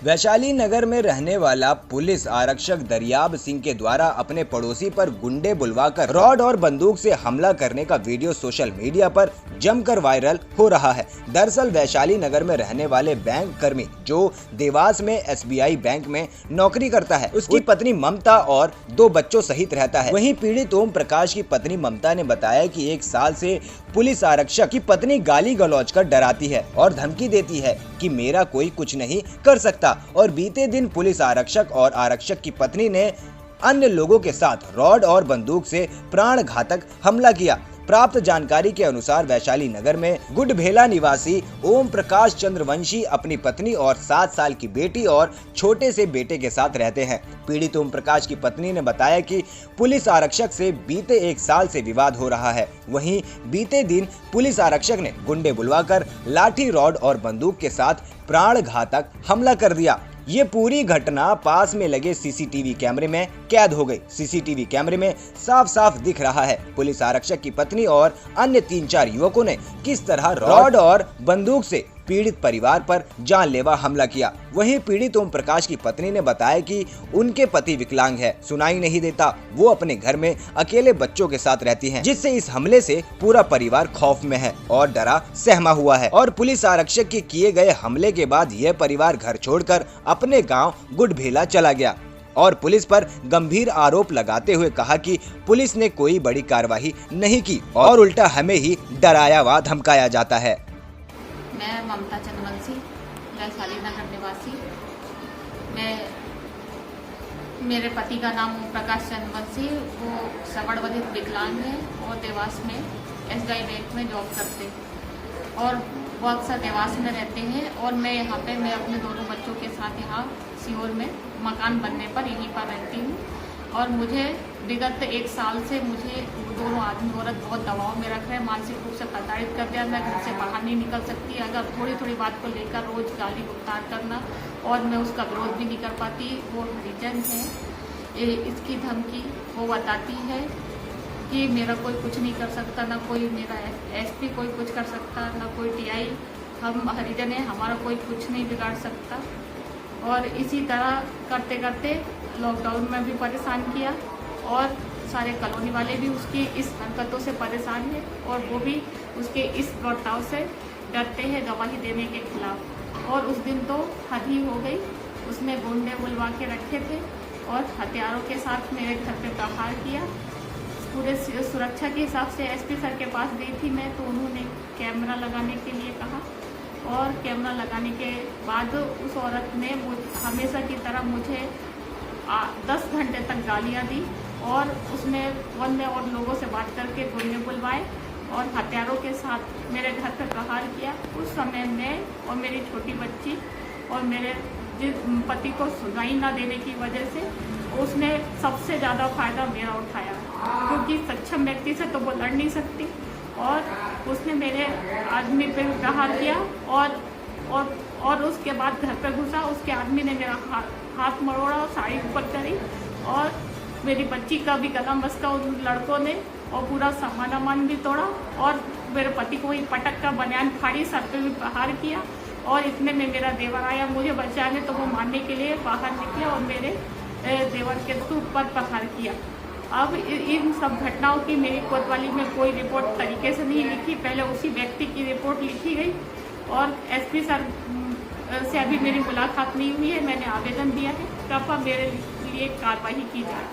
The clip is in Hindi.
वैशाली नगर में रहने वाला पुलिस आरक्षक दरियाब सिंह के द्वारा अपने पड़ोसी पर गुंडे बुलवाकर रॉड और बंदूक से हमला करने का वीडियो सोशल मीडिया पर जमकर वायरल हो रहा है। दरअसल वैशाली नगर में रहने वाले बैंक कर्मी जो देवास में SBI बैंक में नौकरी करता है, उसकी पत्नी ममता और 2 बच्चों सहित रहता है। वहीं पीड़ित ओम प्रकाश की पत्नी ममता ने बताया कि 1 साल से पुलिस आरक्षक की पत्नी गाली गलौज कर डराती है और धमकी देती है कि मेरा कोई कुछ नहीं कर सकता। और बीते दिन पुलिस आरक्षक और आरक्षक की पत्नी ने अन्य लोगों के साथ रॉड और बंदूक से प्राण घातक हमला किया। प्राप्त जानकारी के अनुसार वैशाली नगर में गुडभेला निवासी ओम प्रकाश चंद्रवंशी अपनी पत्नी और 7 साल की बेटी और छोटे से बेटे के साथ रहते हैं। पीड़ित ओम प्रकाश की पत्नी ने बताया कि पुलिस आरक्षक से बीते 1 साल से विवाद हो रहा है। वहीं बीते दिन पुलिस आरक्षक ने गुंडे बुलवाकर लाठी, रॉड और बंदूक के साथ प्राण घातक हमला कर दिया। ये पूरी घटना पास में लगे CCTV कैमरे में कैद हो गई। CCTV कैमरे में साफ साफ दिख रहा है पुलिस आरक्षक की पत्नी और अन्य 3-4 युवकों ने किस तरह रॉड और बंदूक से पीड़ित परिवार पर जानलेवा हमला किया। वहीं पीड़ित ओम प्रकाश की पत्नी ने बताया कि उनके पति विकलांग है, सुनाई नहीं देता, वो अपने घर में अकेले बच्चों के साथ रहती हैं, जिससे इस हमले से पूरा परिवार खौफ में है और डरा सहमा हुआ है। और पुलिस आरक्षक के किए गए हमले के बाद यह परिवार घर छोड़कर अपने गाँव गुडभेला चला गया और पुलिस पर गंभीर आरोप लगाते हुए कहा कि पुलिस ने कोई बड़ी कार्रवाई नहीं की और उल्टा हमें ही डराया व धमकाया जाता है। मैं ममता चंद्रवंशी, वैशाली नगर निवासी। मेरे पति का नाम ओम प्रकाश चंद्रवंशी, वो सगड़वधित विकलांग है और देवास में SBI बैंक में जॉब करते हैं और वो अक्सर देवास में रहते हैं। और मैं यहाँ पे अपने दोनों बच्चों के साथ यहाँ सीहोर में मकान बनने पर यहीं पर रहती हूँ। और मुझे विगत 1 साल से मुझे दोनों आदमी औरत बहुत दबाव में रख रहे हैं, मानसिक रूप से प्रताड़ित कर दिया। मैं घर से बाहर नहीं निकल सकती, अगर थोड़ी बात को लेकर रोज गाली गुफ्तार करना और मैं उसका विरोध भी नहीं कर पाती। वो हरिजन है, इसकी धमकी वो बताती है कि मेरा कोई कुछ नहीं कर सकता, ना कोई मेरा SP कोई कुछ कर सकता, ना कोई TI। हम हरिजन है, हमारा कोई कुछ नहीं बिगाड़ सकता। और इसी तरह करते करते लॉकडाउन में भी परेशान किया और सारे कॉलोनी वाले भी उसकी इस हरकतों से परेशान हैं और वो भी उसके इस बर्ताव से डरते हैं गवाही देने के खिलाफ। और उस दिन तो हद ही हो गई, उसने गुंडे बुलवा के रखे थे और हथियारों के साथ मेरे घर पे प्रहार किया। पूरे सुरक्षा के हिसाब से SP सर के पास गई थी मैं, तो उन्होंने कैमरा लगाने के लिए कहा और कैमरा लगाने के बाद उस औरत ने हमेशा की तरह मुझे 10 घंटे तक गालियाँ दी और उसने वन में और लोगों से बात करके गुंडे बुलवाए और हथियारों के साथ मेरे घर पर प्रहार किया। उस समय मैं और मेरी छोटी बच्ची और मेरे पति को सुनाई ना देने की वजह से उसने सबसे ज़्यादा फायदा मेरा उठाया, क्योंकि सक्षम व्यक्ति से तो वो लड़ नहीं सकती। और उसने मेरे आदमी पे प्रहार किया और उसके बाद घर पर घुसा। उसके आदमी ने मेरा हाथ मरोड़ा और साड़ी ऊपर करी और मेरी बच्ची का भी गला मस्का उन लड़कों ने और पूरा सामान भी तोड़ा और मेरे पति को ही पटक का बनियान फाड़ी, सर पे भी प्रहार किया। और इतने में मेरा देवर आया मुझे बचाने, तो वो मारने के लिए बाहर निकले और मेरे देवर के सूट पर प्रहार किया। अब इन सब घटनाओं की मेरी कोतवाली में कोई रिपोर्ट तरीके से नहीं लिखी, पहले उसी व्यक्ति की रिपोर्ट लिखी गई और SP सर से अभी मेरी मुलाकात नहीं हुई है। मैंने आवेदन दिया है, कृपया मेरे लिए कार्रवाई की जाए।